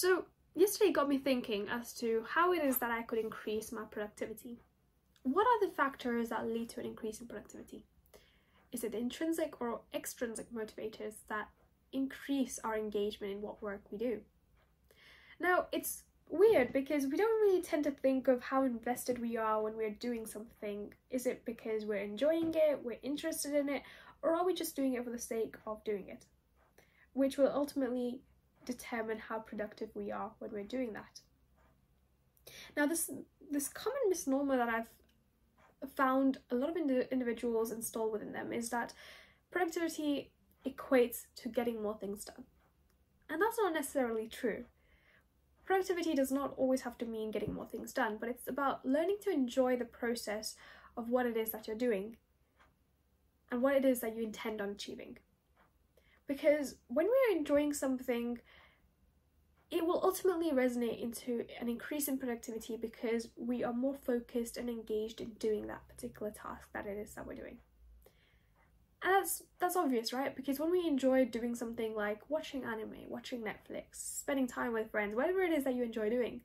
So yesterday got me thinking as to how it is that I could increase my productivity. What are the factors that lead to an increase in productivity? Is it intrinsic or extrinsic motivators that increase our engagement in what work we do? Now, it's weird because we don't really tend to think of how invested we are when we're doing something. Is it because we're enjoying it, we're interested in it, or are we just doing it for the sake of doing it? Which will ultimately determine how productive we are when we're doing that. Now, this common misnomer that I've found a lot of individuals install within them is that productivity equates to getting more things done. And that's not necessarily true. Productivity does not always have to mean getting more things done, but it's about learning to enjoy the process of what it is that you're doing and what it is that you intend on achieving. Because when we're enjoying something, it will ultimately resonate into an increase in productivity because we are more focused and engaged in doing that particular task that it is that we're doing. And that's obvious, right? Because when we enjoy doing something like watching anime, watching Netflix, spending time with friends, whatever it is that you enjoy doing,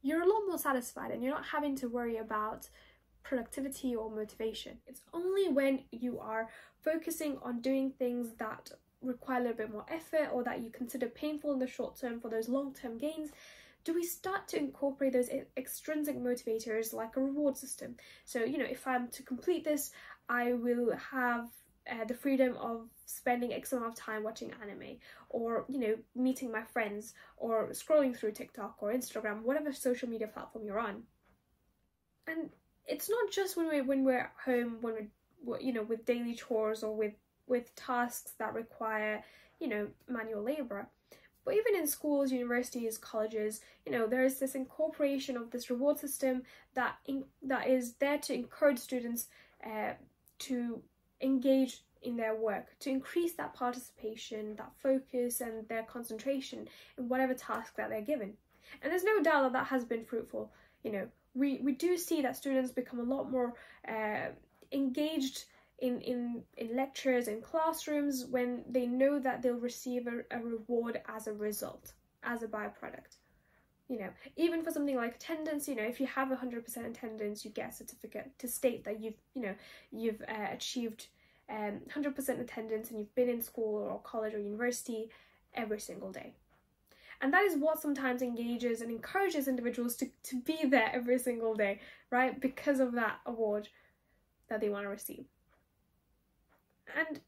you're a lot more satisfied and you're not having to worry about productivity or motivation. It's only when you are focusing on doing things that require a little bit more effort or that you consider painful in the short term for those long-term gains do we start to incorporate those extrinsic motivators like a reward system. So, if I'm to complete this, I will have the freedom of spending X amount of time watching anime, or meeting my friends, or scrolling through TikTok or Instagram, whatever social media platform you're on. And it's not just when we're at home, when we're with daily chores or with tasks that require manual labor, but even in schools, universities, colleges, there is this incorporation of this reward system that is there to encourage students to engage in their work, to increase that participation, that focus, and their concentration in whatever task that they're given. And there's no doubt that has been fruitful. We do see that students become a lot more engaged in lectures and classrooms when they know that they'll receive a reward as a result, as a byproduct. Even for something like attendance, if you have 100% attendance, you get a certificate to state that you've achieved 100% attendance and you've been in school or college or university every single day. And that is what sometimes engages and encourages individuals to be there every single day, right? Because of that award that they want to receive. And,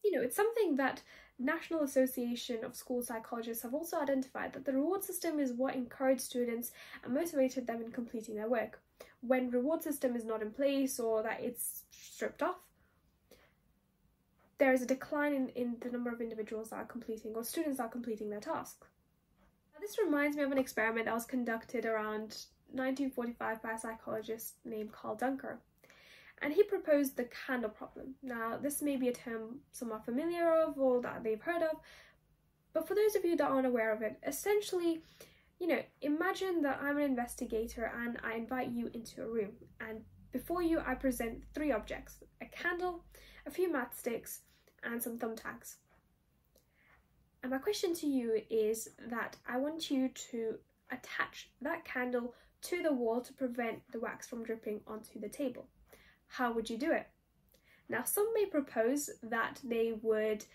it's something that National Association of School Psychologists have also identified, that the reward system is what encouraged students and motivated them in completing their work. When reward system is not in place or that it's stripped off, there is a decline in the number of individuals that are completing or students that are completing their tasks. Now, this reminds me of an experiment that was conducted around 1945 by a psychologist named Carl Dunker. And he proposed the candle problem. Now, this may be a term some are familiar of or that they've heard of, but for those of you that aren't aware of it, essentially, imagine that I'm an investigator and I invite you into a room, and before you I present 3 objects: a candle, a few matchsticks, and some thumbtacks. And my question to you is that I want you to attach that candle to the wall to prevent the wax from dripping onto the table. How would you do it? Now, some may propose that they would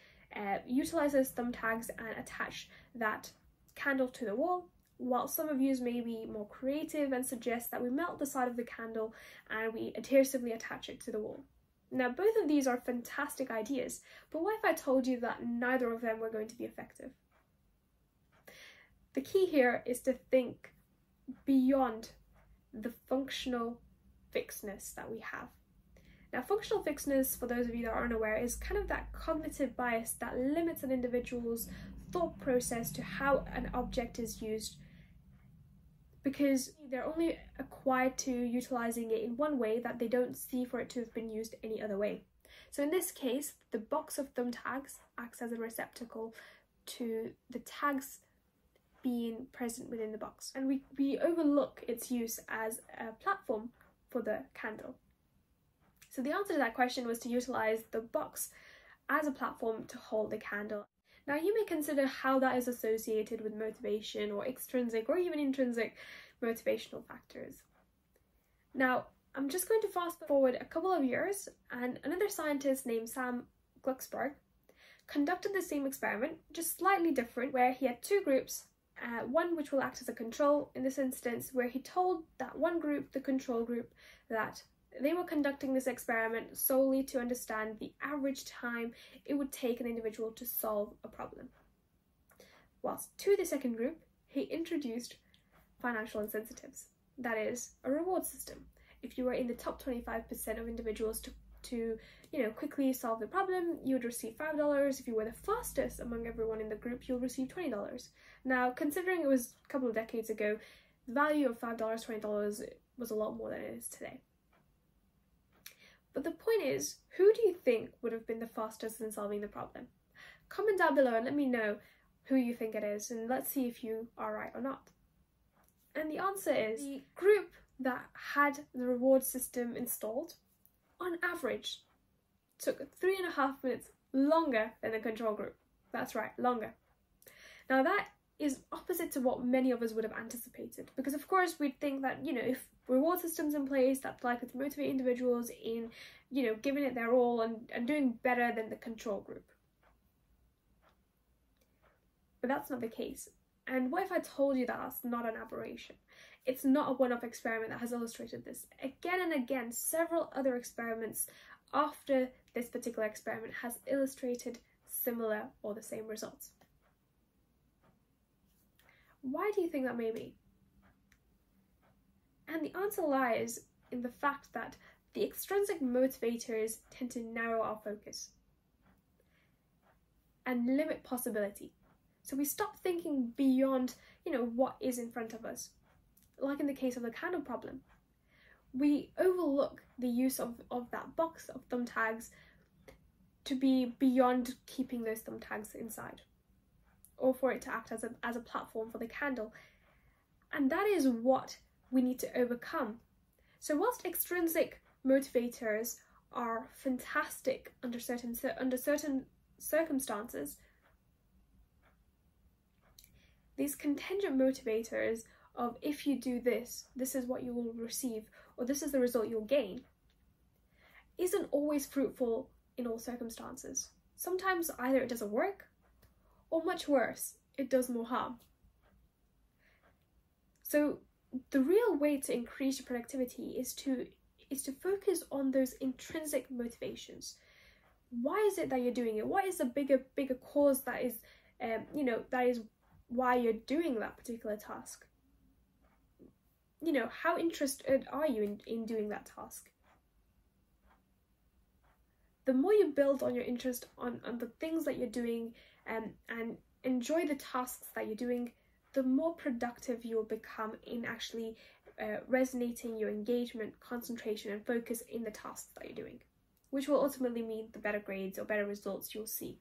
utilize those thumbtacks and attach that candle to the wall, while some of you may be more creative and suggest that we melt the side of the candle and we adhesively attach it to the wall. Now, both of these are fantastic ideas, but what if I told you that neither of them were going to be effective? The key here is to think beyond the functional fixedness that we have. Now, functional fixedness, for those of you that are unaware, is kind of that cognitive bias that limits an individual's thought process to how an object is used, because they're only acquired to utilizing it in one way that they don't see for it to have been used any other way. So in this case, the box of thumbtacks acts as a receptacle to the tags being present within the box, and we overlook its use as a platform for the candle. So the answer to that question was to utilize the box as a platform to hold the candle. Now you may consider how that is associated with motivation or extrinsic or even intrinsic motivational factors. Now, I'm just going to fast forward a couple of years, and another scientist named Sam Glucksberg conducted the same experiment, just slightly different, where he had two groups, one which will act as a control in this instance, where he told that one group, the control group, that they were conducting this experiment solely to understand the average time it would take an individual to solve a problem. Whilst to the second group, he introduced financial incentives, that is, a reward system. If you were in the top 25% of individuals to quickly solve the problem, you would receive $5. If you were the fastest among everyone in the group, you'll receive $20. Now, considering it was a couple of decades ago, the value of $5, $20 was a lot more than it is today. But the point is, who do you think would have been the fastest in solving the problem? Comment down below and let me know who you think it is, and let's see if you are right or not. And the answer is the group that had the reward system installed, on average, took 3.5 minutes longer than the control group. That's right, longer. Now that is opposite to what many of us would have anticipated, because of course we'd think that, if reward systems in place, that's likely to motivate individuals in, giving it their all and doing better than the control group. But that's not the case. And what if I told you that that's not an aberration? It's not a one-off experiment that has illustrated this. Again and again, several other experiments after this particular experiment has illustrated similar or the same results. Why do you think that may be? And the answer lies in the fact that the extrinsic motivators tend to narrow our focus and limit possibility. So we stop thinking beyond, what is in front of us. Like in the case of the candle problem, we overlook the use of that box of thumbtacks to be beyond keeping those thumbtacks inside, or for it to act as a platform for the candle. And that is what we need to overcome. So whilst extrinsic motivators are fantastic under certain circumstances, these contingent motivators of if you do this, this is what you will receive, or this is the result you'll gain, isn't always fruitful in all circumstances. Sometimes either it doesn't work, or much worse, it does more harm. So the real way to increase your productivity is to focus on those intrinsic motivations. Why is it that you're doing it? What is the bigger cause that is, that is why you're doing that particular task? How interested are you in doing that task? The more you build on your interest on the things that you're doing and enjoy the tasks that you're doing, the more productive you will become in actually resonating your engagement, concentration and focus in the tasks that you're doing, which will ultimately mean the better grades or better results you'll see.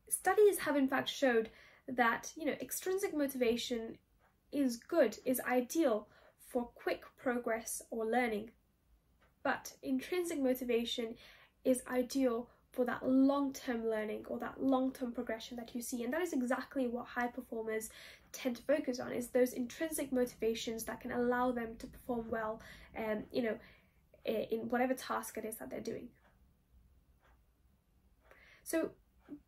Studies have in fact showed that extrinsic motivation is ideal for quick progress or learning, but intrinsic motivation is ideal for that long-term learning or that long-term progression that you see. And that is exactly what high performers tend to focus on, is those intrinsic motivations that can allow them to perform well in whatever task it is that they're doing. So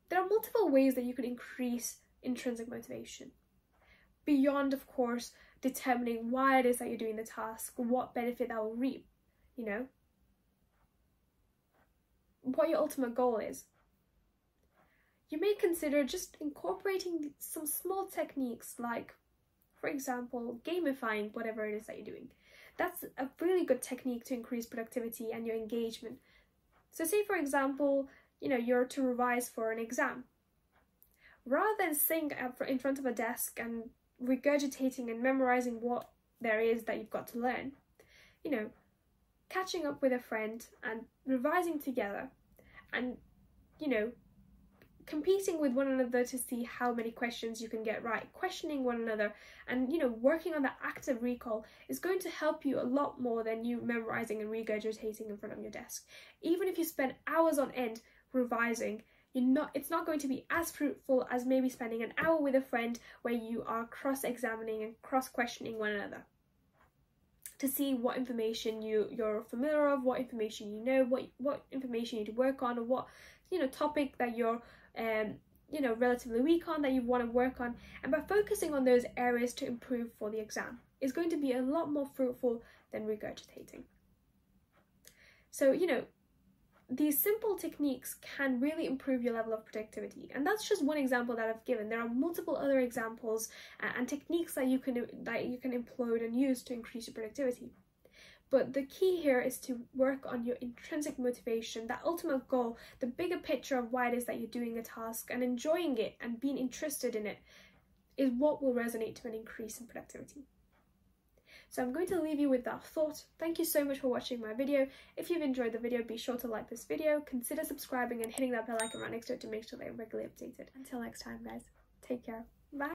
there are multiple ways that you can increase intrinsic motivation, beyond, of course, determining why it is that you're doing the task, what benefit that will reap, what your ultimate goal is. You may consider just incorporating some small techniques like, for example, gamifying whatever it is that you're doing. That's a really good technique to increase productivity and your engagement. So say, for example, you're to revise for an exam. Rather than sitting in front of a desk and regurgitating and memorizing what there is that you've got to learn, catching up with a friend and revising together and, competing with one another to see how many questions you can get right, questioning one another and, working on that active recall is going to help you a lot more than you memorizing and regurgitating in front of your desk. Even if you spend hours on end revising, it's not going to be as fruitful as maybe spending an hour with a friend where you are cross-examining and cross-questioning one another to see what information you're familiar of, what information you know, what information you need to work on, or what topic that you're relatively weak on, that you want to work on. And by focusing on those areas to improve for the exam is going to be a lot more fruitful than regurgitating. So these simple techniques can really improve your level of productivity, and that's just one example that I've given. There are multiple other examples and techniques that you can employ and use to increase your productivity. But the key here is to work on your intrinsic motivation, that ultimate goal, the bigger picture of why it is that you're doing a task, and enjoying it and being interested in it is what will resonate to an increase in productivity. So I'm going to leave you with that thought. Thank you so much for watching my video. If you've enjoyed the video, be sure to like this video, consider subscribing and hitting that bell icon right next to it to make sure that you're regularly updated. Until next time, guys, take care. Bye.